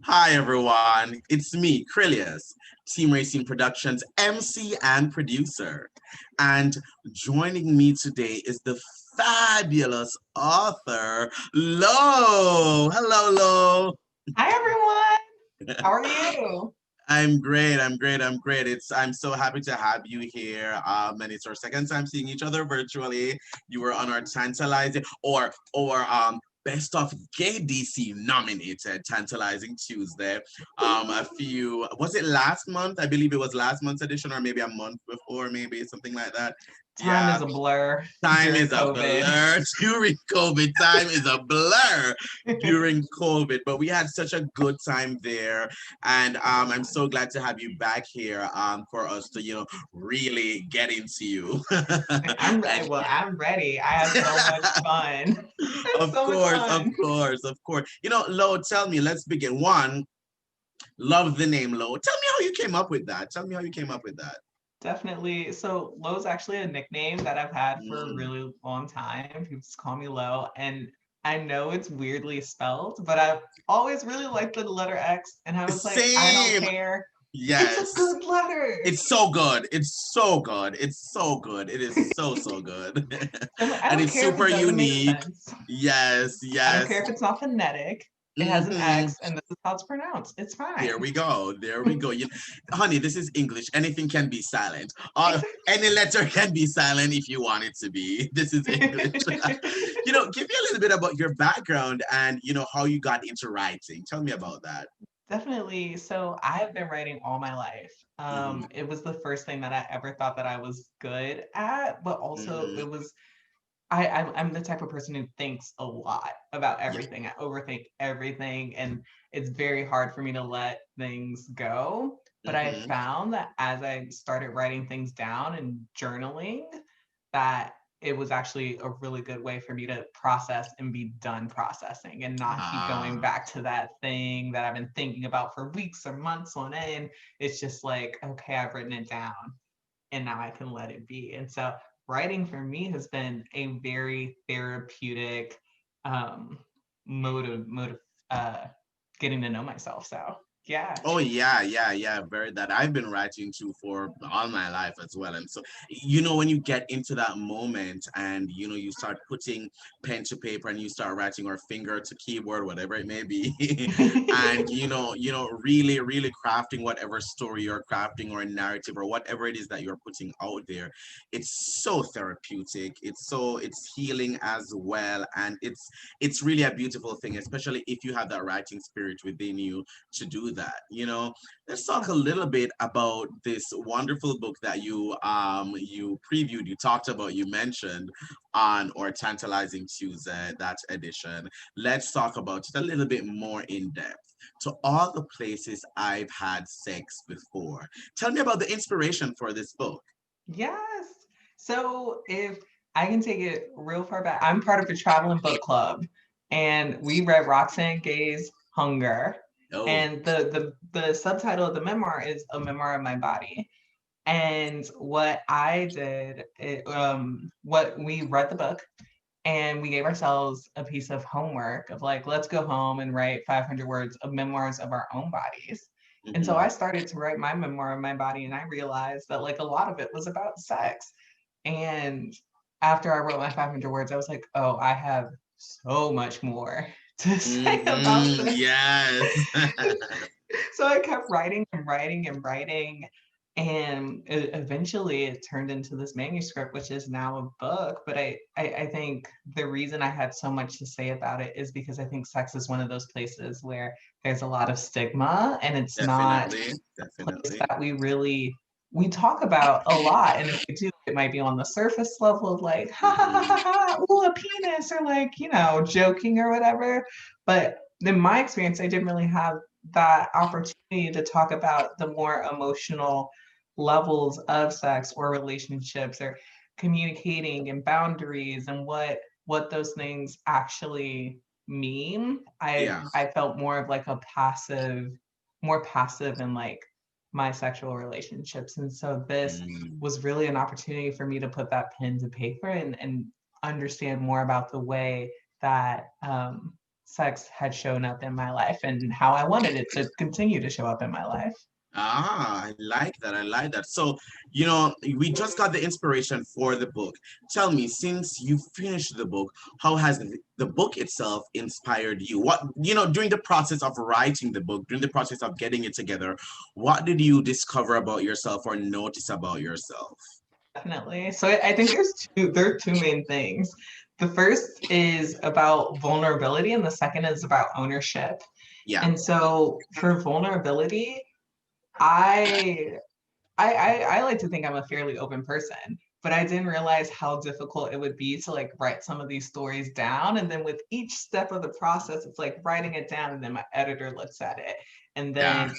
Hi, everyone. It's me, Krylios, Team Racing Productions MC and producer. And joining me today is the fabulous author, Lo. Hello, Lo. Hi everyone. How are you? I'm great. I'm great. I'm so happy to have you here. And it's our second time seeing each other virtually. You were on our Tantalizing or Best of Gay DC nominated Tantalizing Tuesday. A few was it last month? I believe it was last month's edition, or maybe a month before, maybe something like that. Time Yeah, is a blur time during is a COVID. blur during COVID. Time is a blur during COVID, but we had such a good time there, and I'm so glad to have you back here for us to really get into you. And I'm ready. I had so much fun. I had of so much course, of fun. course, of course. Lo, tell me. Let's begin. One, love the name Lo. Tell me how you came up with that. Tell me how you came up with that. Definitely. So Lo's actually a nickname that I've had for a Mm. really long time. People just call me Lo. And I know it's weirdly spelled, but I've always really liked the letter X. And I was like, I don't Same. care. It's a Yes. good letter. It's so good. It's so good. It's so good. It is so good. I'm like, I And don't it's care if it super doesn't make unique. sense. Yes, I don't yes. care if it's not phonetic. It has an Hmm. X, and this is how it's pronounced. It's There fine. we go. There we go. Honey, this is English. Anything can be silent. Any Exactly. letter can be silent if you want it to be. This is English. Give me a little bit about your background and how you got into writing. Tell me about that. Definitely. So I've been writing all my life. Hmm. It was the first thing that I ever thought that I was good at, but also Hmm. it was I'm the type of person who thinks a lot about Yeah. everything. I overthink everything, and it's very hard for me to let things go. But I Hmm. found that as I started writing things down and journaling, that it was actually a really good way for me to process and be done processing and not keep going Ah. back to that thing that I've been thinking about for weeks or months on end. It's just like, okay, I've written it down and now I can let it be. And so writing for me has been a very therapeutic um, mode of uh, getting to know myself. So yeah. Oh yeah. Very that I've been writing to for all my life as well. And so, when you get into that moment and you start putting pen to paper and you start writing or finger to keyboard, whatever it may be, and really, really crafting whatever story you're crafting or narrative or whatever it is that you're putting out there, it's so therapeutic. It's healing as well. And it's really a beautiful thing, especially if you have that writing spirit within you to do that. Let's talk a Yeah. little bit about this wonderful book that you previewed, you talked about, you mentioned on our Tantalizing Tuesday, that edition. Let's talk about it a little bit more in depth. To all the places I've had sex before. Tell me about the inspiration for this book. Yes. So if I can take it real far back, I'm part of a traveling book club, and we read Roxane Gay's Hunger. Oh. And the subtitle of the memoir is A Memoir of My Body. And what I did, what we read the book and we gave ourselves a piece of homework of like, let's go home and write 500 words of memoirs of our own bodies. And so Hmm. I started to write my memoir of my body, and I realized that like a lot of it was about sex. And after I wrote my 500 words, I was like, oh, I have so much more to say about Hmm. this. Yes. So I kept writing and writing and writing. And eventually it turned into this manuscript, which is now a book. But I think the reason I had so much to say about it is because I think sex is one of those places where there's a lot of stigma, and it's not Definitely. a place Definitely. that we talk about a lot. And if we do, it might be on the surface level of like, ha ha ha Hmm. ha ha, ooh, a penis, or like, joking or whatever. But in my experience, I didn't really have that opportunity to talk about the more emotional levels of sex or relationships or communicating and boundaries and what those things actually mean. I Yeah. I felt more of like a more passive in like my sexual relationships. And so this Mm. was really an opportunity for me to put that pen to paper and understand more about the way that sex had shown up in my life and how I wanted it to continue to show up in my life. Ah, I like that. I like that. So, we just got the inspiration for the book. Tell me, since you finished the book, how has the book itself inspired you? What, during the process of writing the book, during the process of getting it together, what did you discover about yourself or notice about yourself? Definitely. So I think there are two main things. The first is about vulnerability, and the second is about ownership. Yeah. And so for vulnerability, I I like to think I'm a fairly open person, but I didn't realize how difficult it would be to like write some of these stories down. And then with each step of the process, it's like writing it down, and then my editor looks at it, and Yeah. then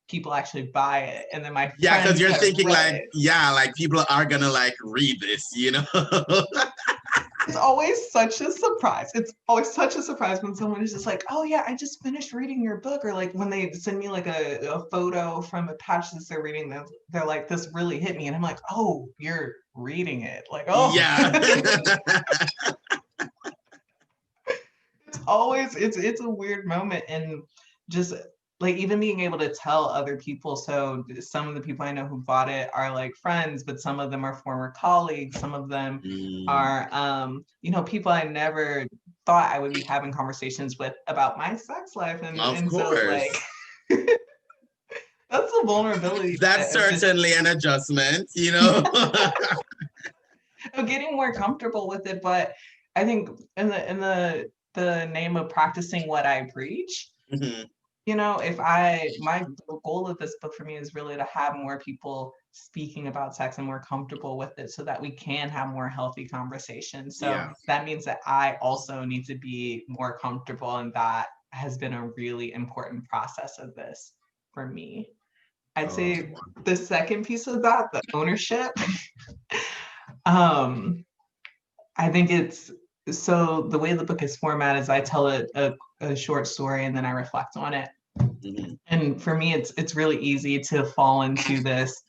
people actually buy it, and then my Yeah, because friends you're have thinking read like, it. yeah, like people are gonna like read this, It's always such a surprise. It's always such a surprise when someone is just like, "Oh yeah, I just finished reading your book," or like when they send me like a photo from a passage they're reading, they're like, "This really hit me," and I'm like, "Oh, you're reading it?" Like, oh, Yeah. it's a weird moment, and just like even being able to tell other people. So some of the people I know who bought it are like friends, but some of them are former colleagues, some of them Mm, are people I never thought I would be having conversations with about my sex life, of and so like course. that's a vulnerability That's of just certainly an adjustment. of getting more comfortable with it. But I think in the name of practicing what I preach, Mhm. if my goal of this book for me is really to have more people speaking about sex and more comfortable with it so that we can have more healthy conversations. So Yeah. that means that I also need to be more comfortable, and that has been a really important process of this for me. I'd Oh, say the second piece of that, the ownership, um, I think it's so the way the book is formatted is I tell a short story and then I reflect on it. mhm. And for me, it's really easy to fall into this,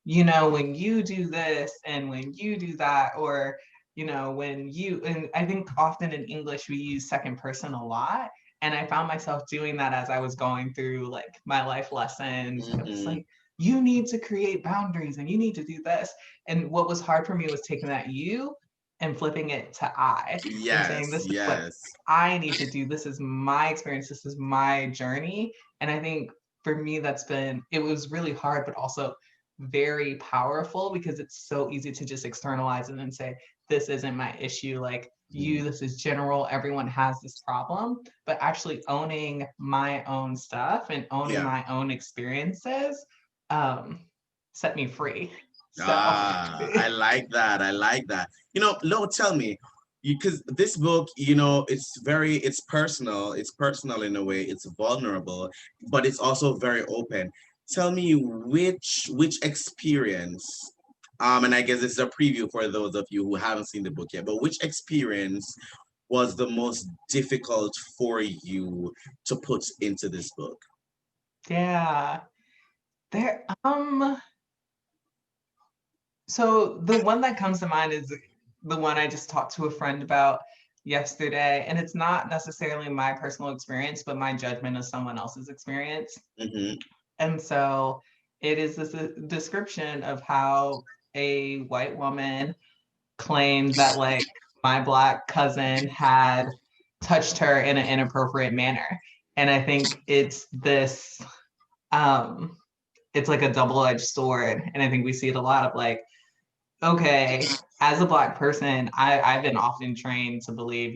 when you do this and when you do that, or and I think often in English we use second person a lot. And I found myself doing that as I was going through like my life lessons. It was Mhm. like, you need to create boundaries and you need to do this. And what was hard for me was taking that you and flipping it to I and saying, Yes, this is what yes. I need to do. This is my experience. This is my journey. And I think for me, it was really hard, but also very powerful because it's so easy to just externalize and then say, this isn't my issue. Like, Mhm. this is general. Everyone has this problem. But actually owning my own stuff and owning Yeah. my own experiences um, set me free. So, Ah, I like that. I like that. Lo, tell me, because this book, it's personal. It's personal in a way. It's vulnerable, but it's also very open. Tell me which experience, and I guess this is a preview for those of you who haven't seen the book yet, but which experience was the most difficult for you to put into this book? yeah. There, so the one that comes to mind is the one I just talked to a friend about yesterday. And it's not necessarily my personal experience, but my judgment of someone else's experience. Hmm. And so it is this description of how a white woman claimed that like my black cousin had touched her in an inappropriate manner. And I think um it's like a double-edged sword. And I think we see it a lot of like, okay, as a black person, I've been often trained to believe,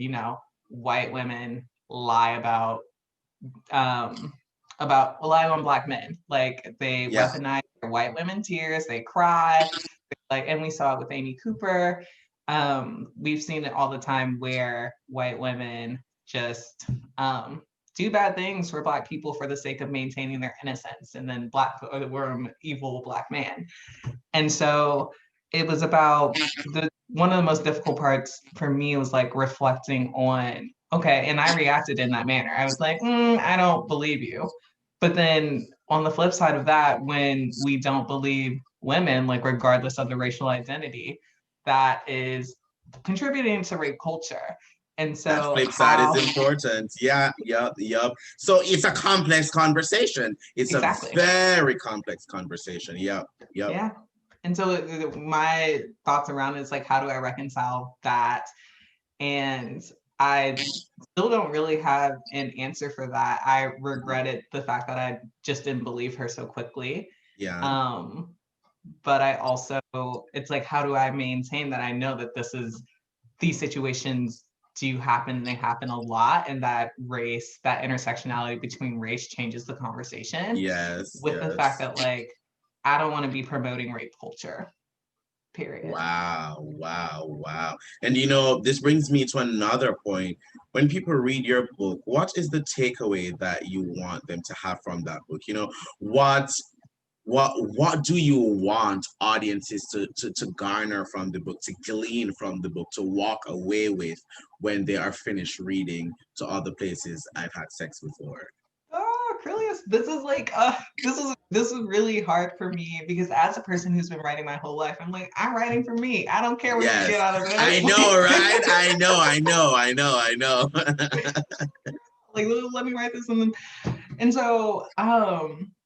white women lie um lie on black men. Like they Yeah. weaponize their white women tears, they cry, like, and we saw it with Amy Cooper. We've seen it all the time where white women just do bad things for black people for the sake of maintaining their innocence, and then we're an evil black man. And so it was about the one of the most difficult parts for me was like reflecting on, okay, and I reacted in that manner. I was like, I don't believe you. But then on the flip side of that, when we don't believe women, like regardless of the racial identity, that is contributing to rape culture. And That so flip side is how important. Yeah, yep, yep. So it's a complex conversation. It's a exactly. very complex conversation. Yep, yep. Yeah. And so my thoughts around it is like, how do I reconcile that? And I still don't really have an answer for that. I regretted the fact that I just didn't believe her so quickly. Yeah. Um, but I also, it's like, how do I maintain that I know that these situations do happen and they happen a lot, and that race, that intersectionality between race changes the conversation, Yes, with the fact yes. that like, I don't want to be promoting rape culture, period. Wow, wow, wow. And this brings me to another point. When people read your book, what is the takeaway that you want them to have from that book? What what do you want audiences to garner from the book, to glean from the book, to walk away with when they are finished reading To Other Places I've Had Sex Before? Oh, Krylios, this is really hard for me, because as a person who's been writing my whole life, I'm like, I'm writing for me. I don't care what you Yes, get out of I this. know, right? I know, I know, I know, I know. Like, let me write this. And so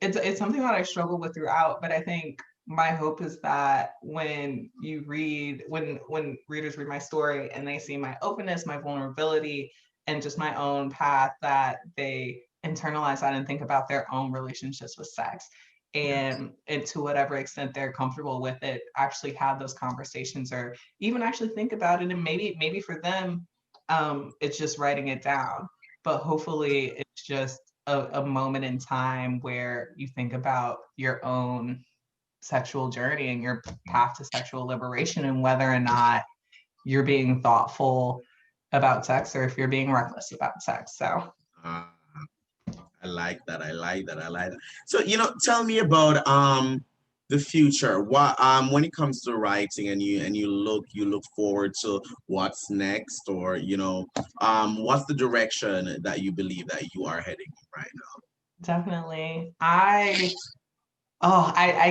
it's something that I struggle with throughout, but I think my hope is that when readers read my story and they see my openness, my vulnerability, and just my own path, that they internalize that and think about their own relationships with sex, Yes. and to whatever extent they're comfortable with it, actually have those conversations, or even actually think about it. And maybe for them, it's just writing it down, but hopefully it's just a moment in time where you think about your own sexual journey and your path to sexual liberation, and whether or not you're being thoughtful about sex, or if you're being reckless about sex. So Uh, I like that. I like that. I like that. So, tell me about the future. What when it comes to writing, and you look forward to what's next, or what's the direction that you believe that you are heading in right definitely, I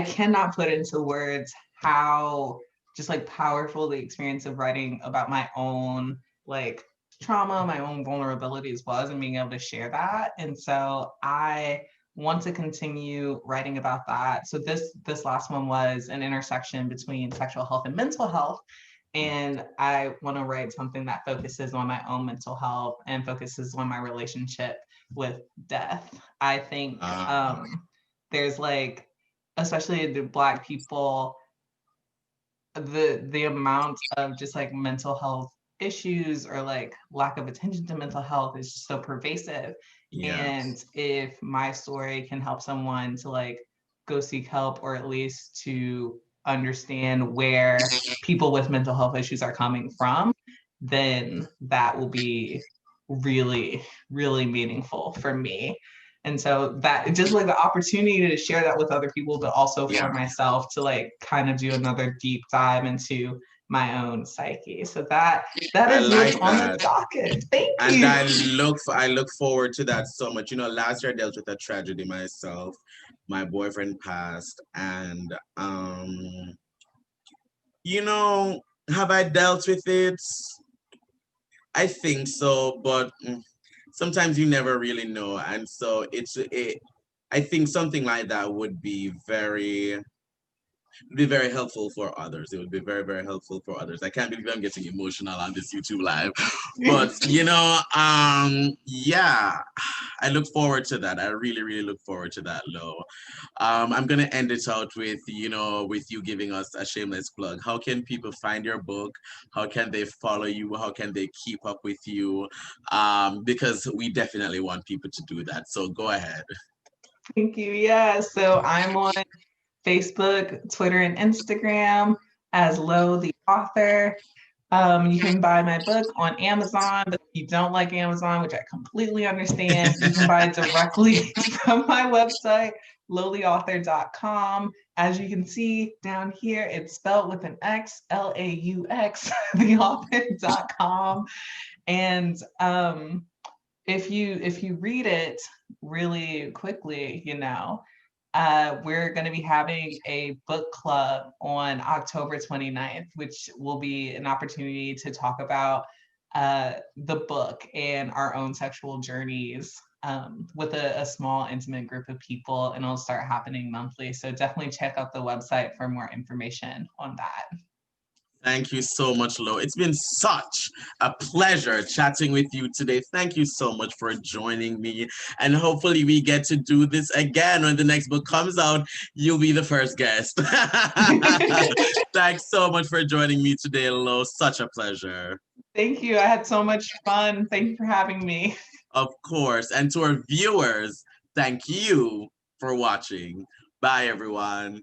cannot put into words how just like powerful the experience of writing about my own like trauma, my own vulnerabilities was, and being able to share that. And so I want to continue writing about that. So this last one was an intersection between sexual health and mental health. And I want to write something that focuses on my own mental health and focuses on my relationship with death. I think now? there's like, especially the Black people, the amount of just like mental health issues, or like lack of attention to mental health, is just so pervasive. And Yes. if my story can help someone to like go seek help, or at least to understand where people with mental health issues are coming from, then that will be really, really meaningful for me. And so that just like the opportunity to share that with other people, but also Yeah. for myself to like kind of do another deep dive into my own psyche. So that I is what's like on the that. docket. Thank And you. I look forward to that so much. Last year I dealt with a tragedy myself. My boyfriend passed, and you know, have I dealt with it? I think so, but sometimes you never really know. And so I think something like that would be very helpful for others. It would be very, very helpful for others. I can't believe I'm getting emotional on this YouTube live. But yeah, I look forward to that. I really, really look forward to that, Lo. I'm gonna end it out with, with you giving us a shameless plug. How can people find your book? How can they follow you? How can they keep up with you? Because we definitely want people to do that. So go ahead. Thank you. Yeah. So I'm on Facebook, Twitter, and Instagram as Laux the Author. You can buy my book on Amazon, but if you don't like Amazon, which I completely understand, you can buy it directly from my website, lauxtheauthor.com. As you can see down here, it's spelled with an X, Laux, theauthor.com. And if you read it really quickly, we're going to be having a book club on October 29th, which will be an opportunity to talk about the book and our own sexual journeys with a small, intimate group of people, and it'll start happening monthly. So definitely check out the website for more information on that. Thank you so much, Lo. It's been such a pleasure chatting with you today. Thank you so much for joining me. And hopefully, we get to do this again when the next book comes out. You'll be the first guest. Thanks so much for joining me today, Lo. Such a pleasure. Thank you. I had so much fun. Thank you for having me. Of course. And to our viewers, thank you for watching. Bye, everyone.